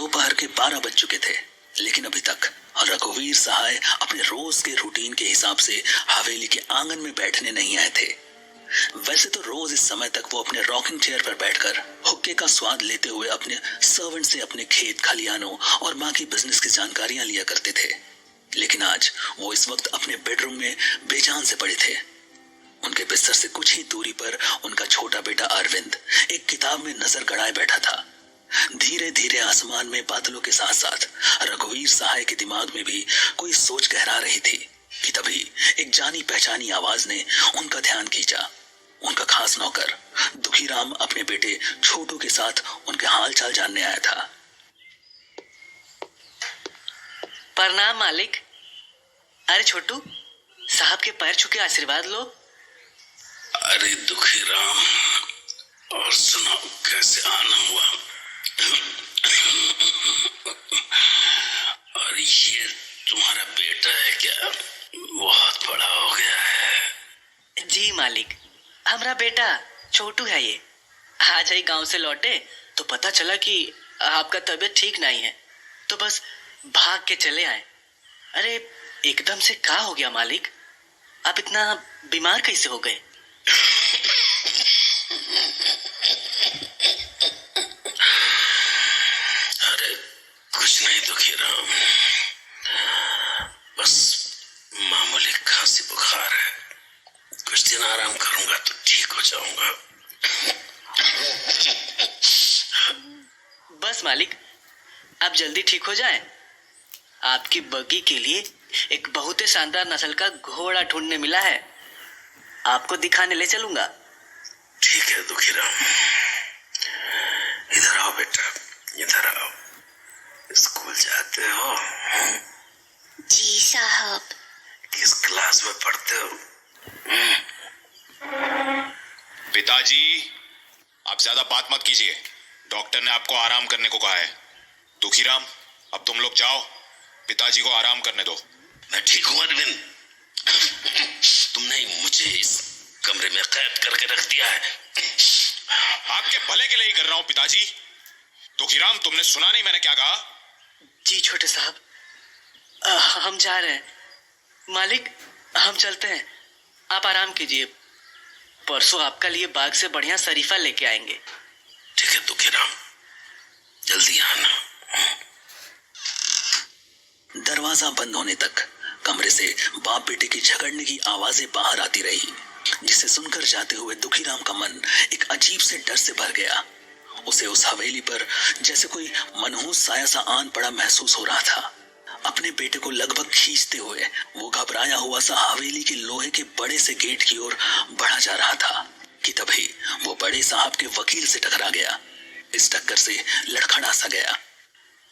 दोपहर के 12 बज चुके थे, लेकिन अभी तक रघुवीर सहाय अपने रोज के रूटीन के हिसाब से हवेली के आंगन में बैठने नहीं आए थे। वैसे तो रोज इस समय तक वो अपने रॉकिंग चेयर पर बैठकर हुक्के का स्वाद लेते हुए अपने सर्वेंट से अपने खेत खलियानों और माँ की बिजनेस की जानकारियां लिया करते थे, लेकिन आज वो इस वक्त अपने बेडरूम में बेजान से पड़े थे। उनके बिस्तर से कुछ ही दूरी पर उनका छोटा बेटा अरविंद एक किताब में नजर गड़ाए बैठा था। धीरे धीरे आसमान में बादलों के साथ साथ रघुवीर सहाय के दिमाग में भी कोई सोच गहरा रही थी कि तभी एक जानी पहचानी आवाज ने उनका ध्यान खींचा। उनका खास नौकर दुखीराम अपने बेटे छोटू के साथ उनके हालचाल जानने आया था। प्रणाम मालिक। अरे छोटू, साहब के पैर छू के आशीर्वाद लो। अरे दुखीराम, और सुनाओ कैसे आना हुआ? और ये तुम्हारा बेटा है क्या? बहुत बड़ा हो गया है। जी मालिक, हमारा बेटा छोटू है। ये आज ही गांव से लौटे तो पता चला कि आपका तबीयत ठीक नहीं है, तो बस भाग के चले आए। अरे एकदम से क्या हो गया मालिक? आप इतना बीमार कैसे हो गए? अरे कुछ नहीं दुखीराम, बस मामूली खांसी बुखार है। कुछ दिन आराम करूंगा तो ठीक हो जाऊंगा। बस मालिक, आप जल्दी ठीक हो जाएं। आपकी बग्गी के लिए एक बहुत ही शानदार नस्ल का घोड़ा ढूंढने मिला है, आपको दिखाने ले चलूंगा। ठीक है दुखीराम, इधर आओ बेटा, इधर आओ। स्कूल जाते हो? जी साहब। किस क्लास में पढ़ते हो? पिताजी, आप ज्यादा बात मत कीजिए। डॉक्टर ने आपको आराम करने को कहा है। दुखीराम, अब तुम लोग जाओ, पिताजी को आराम करने दो। मैं ठीक हूँ अरविंद। तुमने मुझे इस कमरे में कैद करके रख दिया है। आपके भले के लिए ही कर रहा हूं पिताजी। दुखीराम, तुमने सुना नहीं मैंने क्या कहा? जी छोटे साहब, हम जा रहे हैं। मालिक, हम चलते हैं, आप आराम कीजिए। परसों आपका लिए बाग से बढ़िया शरीफा लेके आएंगे। ठीक है दुखीराम, जल्दी आना। दरवाजा बंद होने तक कमरे से बाप बेटे की झगड़ने की आवाजें बाहर आती रही, जिसे सुनकर जाते हुए दुखीराम का मन एक अजीब से डर से भर गया। उसे उस हवेली पर जैसे कोई मनहूस साया सा आन पड़ा महसूस हो रहा था। अपने बेटे को लगभग खींचते हुए वो घबराया हुआ सा हवेली के लोहे के बड़े से गेट की ओर बढ़ा जा रहा था कि तभी वो बड़े साहब के वकील से टकरा गया। इस टक्कर से लड़खड़ा सा गया।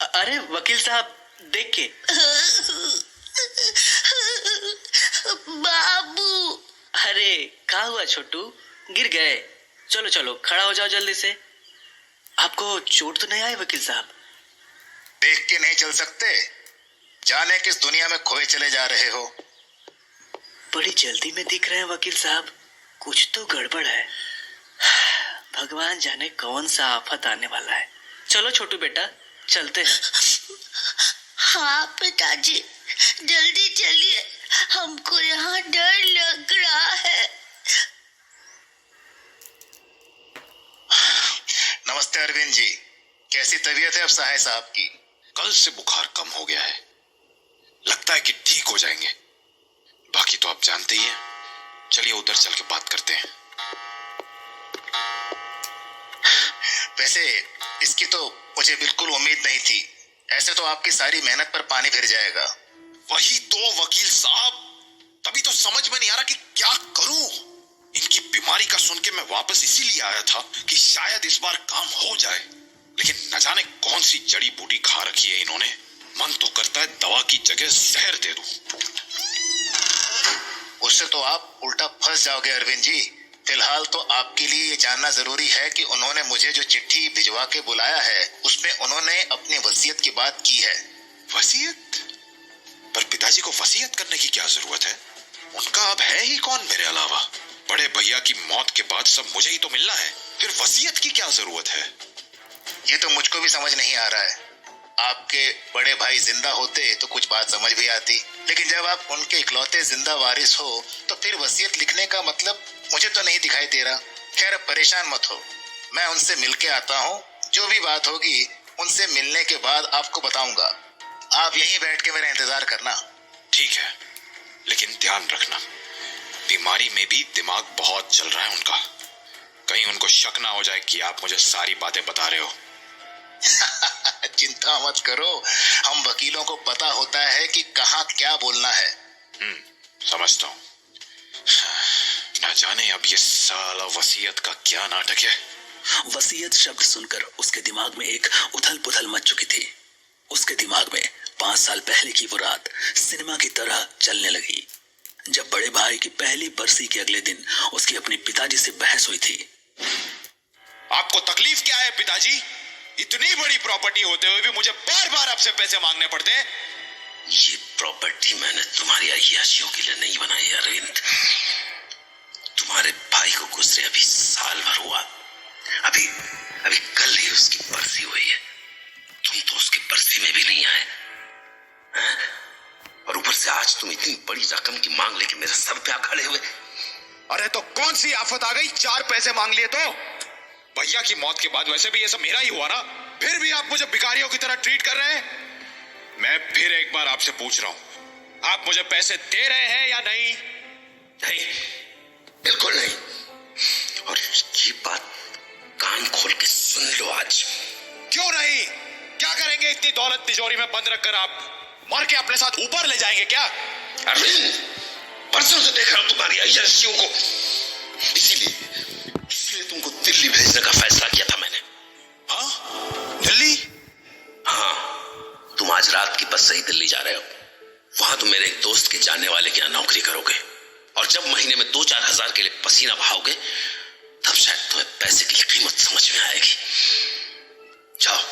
अरे वकील साहब, देख के। बाबू। अरे क्या हुआ छोटू, गिर गए? चलो चलो, खड़ा हो जाओ जल्दी से। आपको चोट तो नहीं आई वकील साहब? देख के नहीं चल सकते? जाने किस दुनिया में खोए चले जा रहे हो। बड़ी जल्दी में दिख रहे हैं वकील साहब, कुछ तो गड़बड़ है। भगवान जाने कौन सा आफत आने वाला है। चलो छोटू बेटा, चलते हैं। हाँ पिताजी, जल्दी चलिए, हमको यहाँ डर लग रहा है। नमस्ते अरविंद जी, कैसी तबीयत है अब सहाय साहब की? कल से बुखार कम हो गया है, लगता है कि ठीक हो जाएंगे। बाकी तो आप जानते ही हैं। चलिए उधर चल के बात करते हैं। वैसे इसकी तो मुझे बिल्कुल उम्मीद नहीं थी। ऐसे तो आपकी सारी मेहनत पर पानी फिर जाएगा। वही तो वकील साहब, तभी तो समझ में नहीं आ रहा कि क्या करूं। इनकी बीमारी का सुन के मैं वापस इसीलिए आया था कि शायद इस बार काम हो जाए, लेकिन न जाने कौन सी जड़ी बूटी खा रखी है इन्होंने। मन तो करता है दवा की जगह जहर दे दूं। उससे तो आप उल्टा फंस जाओगे अरविंद जी। फिलहाल तो आपके लिए ये जानना जरूरी है कि उन्होंने मुझे जो चिट्ठी भिजवा के बुलाया है उसमें उन्होंने अपनी वसीयत की बात की है। वसीयत? पर पिताजी को वसीयत करने की क्या जरूरत है? उनका अब है ही कौन मेरे अलावा? बड़े भैया की मौत के बाद सब मुझे ही तो मिलना है, फिर वसीयत की क्या जरूरत है? ये तो मुझको भी समझ नहीं आ रहा है। आपके बड़े भाई जिंदा होते तो कुछ बात समझ भी आती, लेकिन जब आप उनके इकलौते जिंदा वारिस हो तो फिर वसीयत लिखने का मतलब मुझे तो नहीं दिखाई दे रहा। खैर, अब परेशान मत हो, मैं उनसे मिलके आता हूँ। जो भी बात होगी उनसे मिलने के बाद आपको बताऊंगा। आप यहीं बैठ के मेरा इंतजार करना। ठीक है, लेकिन ध्यान रखना, बीमारी में भी दिमाग बहुत चल रहा है उनका। कहीं उनको शक ना हो जाए कि आप मुझे सारी बातें बता रहे हो। चिंता मत करो, हम वकीलों को पता होता है कि कहाँ क्या बोलना है। समझता हूँ। ना जाने अब ये साला वसीयत का क्या नाटक है। वसीयत शब्द सुनकर उसके दिमाग में एक उथल पुथल मच चुकी थी। उसके दिमाग में 5 साल पहले की वो रात सिनेमा की तरह चलने लगी, जब बड़े भाई की पहली बरसी के अगले दिन उसकी अपने पिताजी से बहस हुई थी। आपको तकलीफ क्या है पिताजी? इतनी बड़ी प्रॉपर्टी होते हुए भी मुझे बार बार आपसे पैसे मांगने पड़ते हैं। ये प्रॉपर्टी मैंने तुम्हारी अय्याशियों के लिए नहीं बनाई अरविंद। तुम्हारे भाई को गुजरे अभी साल भर हुआ। अभी अभी कल ही उसकी बरसी हुई है। तुम तो उसकी बरसी में भी नहीं आए हैं? और ऊपर से आज तुम इतनी बड़ी रकम की मांग लेके मेरे सर पे आ खड़े हुए। अरे तो कौन सी आफत आ गई? 4 पैसे मांग लिए तो। भैया की मौत के बाद वैसे भी ये सब मेरा ही हुआ ना, फिर भी आप मुझे भिखारियों की तरह ट्रीट कर रहे हैं। मैं फिर एक बार आपसे पूछ रहा हूं, आप मुझे पैसे दे रहे हैं या नहीं? नहीं, बिल्कुल नहीं। और ये बात कान खोल के सुन लो आज। क्यों नहीं? क्या करेंगे इतनी दौलत तिजोरी में बंद रखकर? आप मर के अपने साथ ऊपर ले जाएंगे क्या? अरविंद, परसों से देख रहा हूं तुम्हारी अय्याशियों को। इसीलिए तुमको दिल्ली भेजने का फैसला किया था मैंने। हाँ? दिल्ली? हाँ, तुम आज रात की बस से ही दिल्ली जा रहे हो। वहां तुम मेरे एक दोस्त के जानने वाले के यहाँ नौकरी करोगे, और जब महीने में 2-4 हजार के लिए पसीना बहाओगे, तब शायद तुम्हें पैसे की कीमत समझ में आएगी। जाओ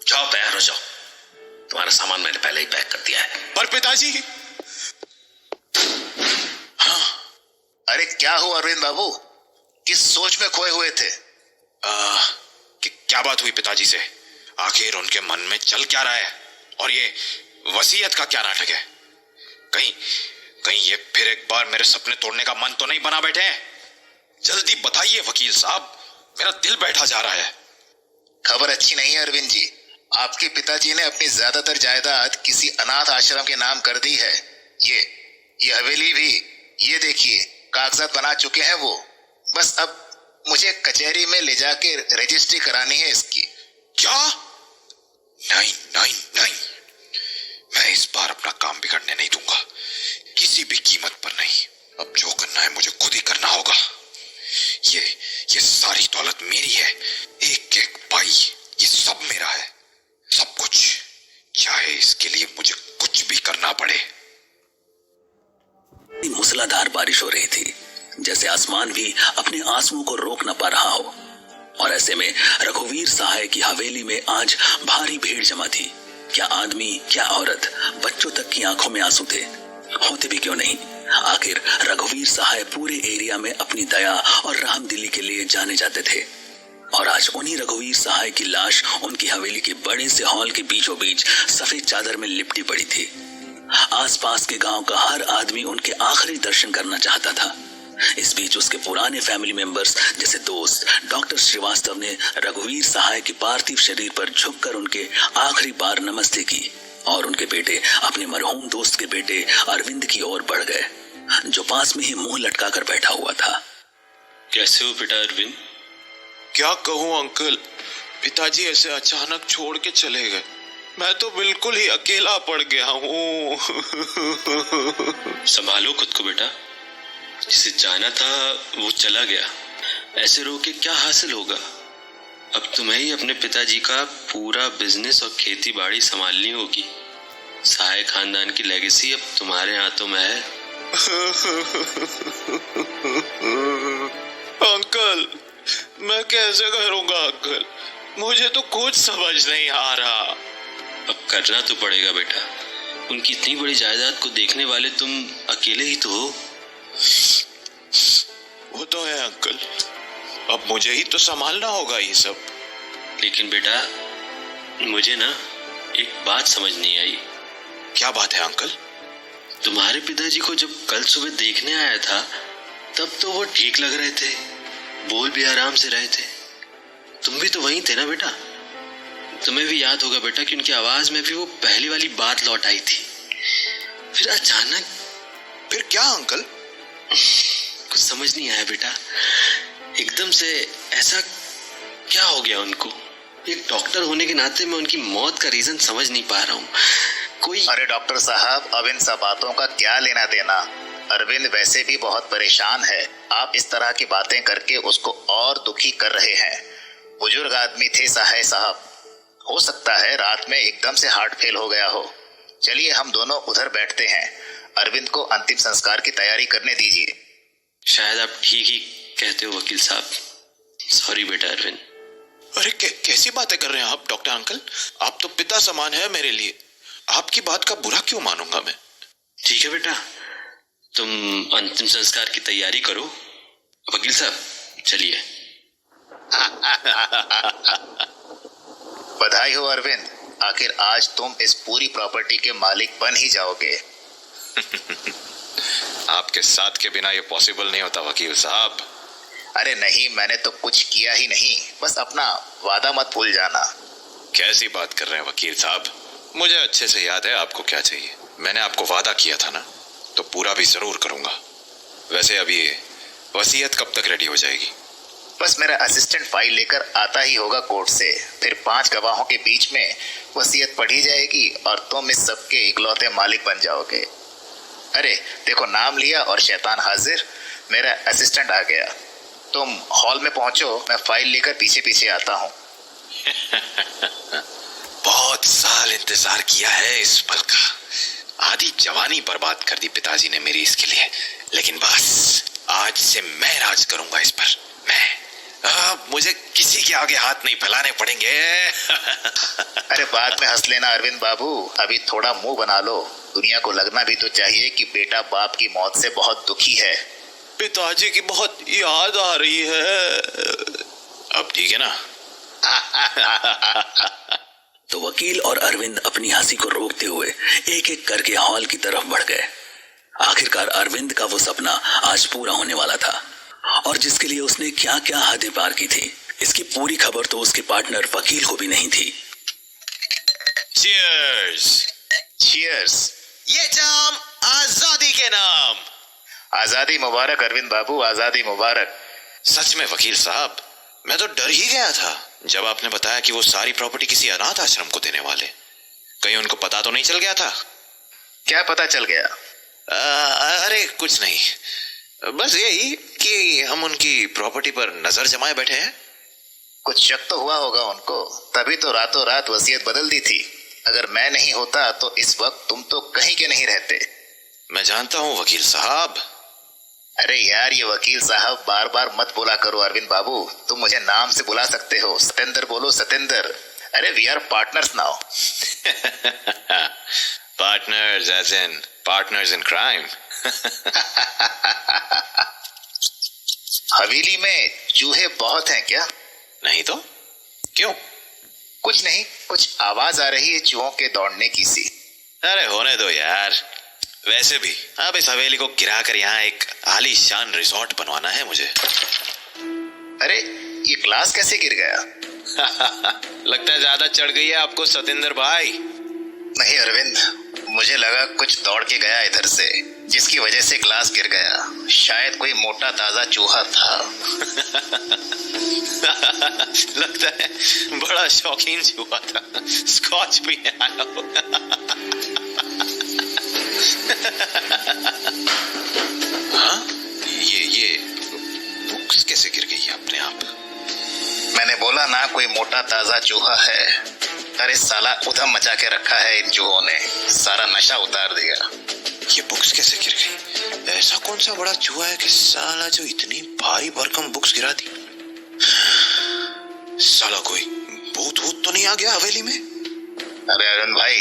जाओ, तैयार हो जाओ। तुम्हारा सामान मैंने पहले ही पैक कर दिया है। पर पिताजी। अरे क्या हुआ अरविंद बाबू, किस सोच में खोए हुए थे? क्या बात हुई पिताजी से? आखिर उनके मन में चल क्या रहा है? और ये वसीयत का क्या नाटक है? कहीं कहीं ये फिर एक बार मेरे सपने तोड़ने का मन तो नहीं बना बैठे हैं? जल्दी बताइए वकील साहब, मेरा दिल बैठा जा रहा है। खबर अच्छी नहीं है अरविंद जी, आपके पिताजी ने अपनी ज्यादातर जायदाद किसी अनाथ आश्रम के नाम कर दी है। ये हवेली भी, ये देखिए, कागजात बना चुके हैं वो। बस अब मुझे कचहरी में ले जाके रजिस्ट्री करानी है इसकी। क्या? नहीं नहीं नहीं, मैं इस बार अपना काम बिगड़ने नहीं दूंगा, किसी भी कीमत पर नहीं। अब जो करना है मुझे खुद ही करना होगा। ये सारी दौलत मेरी है, एक एक पाई, ये सब मेरा है, सब कुछ, चाहे इसके लिए मुझे कुछ भी करना पड़े। मूसलाधार बारिश हो रही थी, जैसे आसमान भी अपने आंसुओं को रोक न पा रहा हो। और ऐसे में रघुवीर सहाय की हवेली में आज भारी भीड़ जमा थी। क्या आदमी, क्या औरत, बच्चों तक की आंखों में आंसू थे। होते भी क्यों नहीं, आखिर रघुवीर सहाय पूरे एरिया में अपनी दया और रहमदिली के लिए जाने जाते थे। और आज उन्हीं रघुवीर सहाय की लाश उनकी हवेली के बड़े से हॉल के बीचों बीच सफेद चादर में लिपटी पड़ी थी। आसपास के गांव का हर आदमी उनके आखिरी दर्शन करना चाहता था। इस बीच उसके पुराने फैमिली मेंबर्स जैसे दोस्त डॉक्टर श्रीवास्तव ने रघुवीर सहाय के पार्थिव शरीर पर झुककर उनके आखिरी बार नमस्ते की, और उनके बेटे अपने मरहूम दोस्त के बेटे अरविंद की ओर बढ़ गए, जो पास में ही मुंह लटकाकर बैठा हुआ था। कैसे हो बेटा अरविंद? क्या कहूँ अंकल, पिताजी ऐसे अचानक छोड़ के चले गए। मैं तो बिल्कुल ही अकेला पड़ गया हूँ। संभालो खुद को बेटा, जिसे जाना था वो चला गया, ऐसे रो के क्या हासिल होगा? अब तुम्हें ही अपने पिताजी का पूरा बिजनेस और खेती बाड़ी संभालनी होगी। सहाय खानदान की लेगेसी अब तुम्हारे हाथों में है। अंकल, मैं कैसे करूँगा अंकल, मुझे तो कुछ समझ नहीं आ रहा। अब करना तो पड़ेगा बेटा, उनकी इतनी बड़ी जायदाद को देखने वाले तुम अकेले ही तो हो। वो तो है अंकल, अब मुझे ही तो संभालना होगा ये सब। लेकिन बेटा मुझे ना एक बात समझ नहीं आई। क्या बात है अंकल? तुम्हारे पिताजी को जब कल सुबह देखने आया था तब तो वो ठीक लग रहे थे, बोल भी आराम से रहे थे। तुम भी तो वहीं थे ना बेटा? तुम्हें भी याद होगा बेटा कि उनकी आवाज में भी वो पहली वाली बात लौट आई थी। फिर अचानक फिर क्या अंकल? कुछ समझ नहीं आया बेटा, एकदम से ऐसा क्या हो गया उनको। एक डॉक्टर होने के नाते मैं उनकी मौत का रीजन समझ नहीं पा रहा हूँ। कोई अरे डॉक्टर साहब, अब इन सब बातों का क्या लेना देना। अरविंद वैसे भी बहुत परेशान है, आप इस तरह की बातें करके उसको और दुखी कर रहे हैं। बुजुर्ग आदमी थे सहाय साहब, हो सकता है रात में एकदम से हार्ट फेल हो गया हो। चलिए हम दोनों उधर बैठते हैं, अरविंद को अंतिम संस्कार की तैयारी करने दीजिए। शायद आप ठीक ही कहते हो वकील साहब। सॉरी बेटा अरविंद। अरे कैसी बातें कर रहे हैं आप डॉक्टर अंकल? आप तो पिता समान है मेरे लिए, आपकी बात का बुरा क्यों मानूंगा मैं? ठीक है बेटा, तुम अंतिम संस्कार की तैयारी करो। वकील साहब चलिए। बधाई हो अरविंद, आखिर आज तुम इस पूरी प्रॉपर्टी के मालिक बन ही जाओगे। आपके साथ के बिना ये पॉसिबल नहीं होता वकील साहब। अरे नहीं, मैंने तो कुछ किया ही नहीं, बस अपना वादा मत भूल जाना। कैसी बात कर रहे हैं वकील साहब? मुझे अच्छे से याद है आपको क्या चाहिए। मैंने आपको वादा किया था ना, तो पूरा भी जरूर करूंगा। वैसे अभी ये वसीयत कब तक रेडी हो जाएगी? बस मेरा असिस्टेंट फाइल लेकर आता ही होगा कोर्ट से, फिर 5 गवाहों के बीच में वसीयत पढ़ी जाएगी और तुम इस सब के इकलौते मालिक बन जाओगे। अरे देखो, नाम लिया और शैतान हाजिर, मेरा असिस्टेंट आ गया। तुम हॉल में पहुंचो, मैं फाइल लेकर पीछे पीछे आता हूँ। बहुत साल इंतजार किया है इस पल का। आधी जवानी बर्बाद कर दी पिताजी ने मेरी इसके लिए, लेकिन बस आज से मैं राज करूंगा इस पर। मैं मुझे किसी के आगे हाथ नहीं फैलाने पड़ेंगे। अरे बाद में हंस लेना अरविंद बाबू, अभी थोड़ा मुंह बना लो। दुनिया को लगना भी तो चाहिए कि बेटा बाप की मौत से बहुत दुखी है। पिताजी की बहुत याद आ रही है। अब ठीक है ना? तो वकील और अरविंद अपनी हंसी को रोकते हुए एक एक करके हॉल की तरफ बढ़ गए। आखिरकार अरविंद का वो सपना आज पूरा होने वाला था, और जिसके लिए उसने क्या क्या हदें पार की थी, इसकी पूरी खबर तो उसके पार्टनर वकील को भी नहीं थी। चीयर्स। चीयर्स। ये जाम आजादी के नाम। आजादी मुबारक अरविंद बाबू, आजादी मुबारक। सच में वकील साहब, मैं तो डर ही गया था जब आपने बताया कि वो सारी प्रॉपर्टी किसी अनाथ आश्रम को देने वाले। कहीं उनको पता तो नहीं चल गया था? क्या पता चल गया? अरे कुछ नहीं, बस यही कि हम उनकी प्रॉपर्टी पर नजर जमाए बैठे हैं। कुछ शक तो हुआ होगा उनको, तभी तो रातों रात वसीयत बदल दी थी। अगर मैं नहीं होता तो इस वक्त तुम तो कहीं के नहीं रहते। मैं जानता हूँ वकील साहब। अरे यार, ये वकील साहब बार बार मत बोला करो अरविंद बाबू, तुम मुझे नाम से बुला सकते हो। सतेंद्र बोलो, सतेंद्र। अरे we are partners now. Partners as in partners in crime. हवेली में चूहे बहुत हैं क्या? नहीं तो क्यों? कुछ नहीं, कुछ आवाज आ रही है चूहों के दौड़ने की सी। अरे होने दो यार। वैसे भी अब इस हवेली को गिरा कर यहाँ एक आलीशान रिसोर्ट बनवाना है मुझे। अरे ये ग्लास कैसे गिर गया? लगता है ज्यादा चढ़ गई है आपको सतेंद्र भाई। नहीं अरविंद, मुझे लगा कुछ दौड़ के गया इधर से, जिसकी वजह से ग्लास गिर गया। शायद कोई मोटा ताजा चूहा था। लगता है बड़ा शौकीन चूहा था, स्कॉच भी आया होगा। हाँ, ये बुक्स कैसे गिर गई अपने आप? मैंने बोला ना, कोई मोटा ताजा चूहा है। अरे साला उधम मचा के रखा है इन चूहों ने, सारा नशा उतार दिया। ये बुक्स कैसे गिर गई? ऐसा कौन सा बड़ा चूहा है कि साला जो इतनी भारी भरकम बुक्स गिरा दी? साला कोई भूत तो नहीं आ गया हवेली में? अरे अरुण भाई,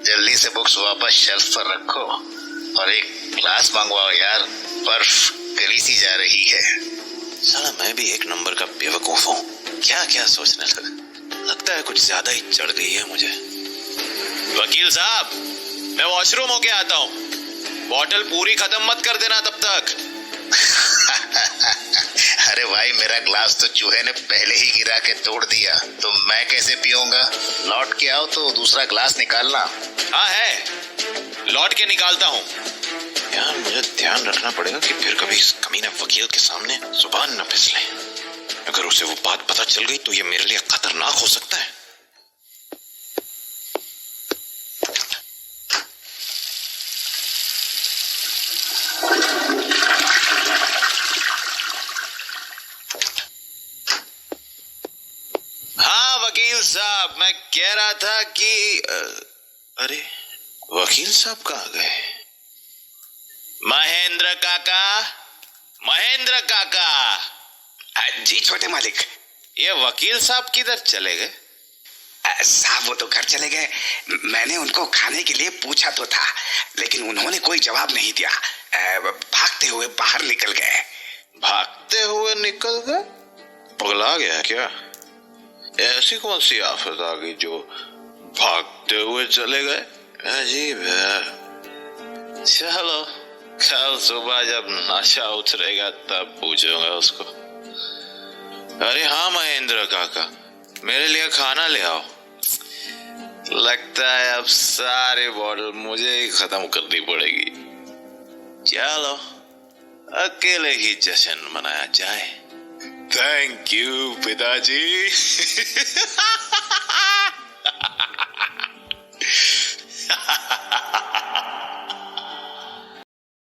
जल्दी से बुक्स वापस शेल्फ पर रखो और एक ग्लास मंगवाओ यार, बर्फ गली सी जा रही है। साला मैं भी एक नंबर का बेवकूफ हूँ, क्या क्या सोचने लगा। लगता है कुछ ज्यादा ही चढ़ गई है मुझे। वकील साहब, मैं वॉशरूम होके आता हूँ। बॉटल पूरी खत्म मत कर देना तब तक। अरे भाई, मेरा ग्लास तो चूहे ने पहले ही गिरा के तोड़ दिया, तो मैं कैसे पीऊंगा? लौट के आओ तो दूसरा ग्लास निकालना। हाँ है, लौट के निकालता हूँ। यार मुझे ध्यान रखना पड़ेगा कि फिर कभी इस कमीने वकील के सामने जुबान न फिसले। अगर उसे वो बात पता चल गई तो ये मेरे लिए खतरनाक हो सकता है। हाँ वकील साहब, मैं कह रहा था कि अरे वकील साहब कहाँ गए? महेंद्र काका, महेंद्र काका। जी छोटे मालिक। ये वकील साहब किधर चले गए? साहब वो तो घर चले गए। मैंने उनको खाने के लिए पूछा तो था, लेकिन उन्होंने कोई जवाब नहीं दिया। भागते हुए बाहर निकल गए। भागते हुए निकल गए? पगला गया क्या? ऐसी कौन सी आफत आ गई जो भागते हुए चले गए? अजीब है। चलो कल सुबह जब नशा उतरेगा तब पूछूंगा उसको। अरे हाँ महेंद्र काका, मेरे लिए खाना ले आओ। लगता है अब सारी बॉटल मुझे ही खत्म करनी पड़ेगी। चलो अकेले ही जश्न मनाया जाए। थैंक यू पिताजी।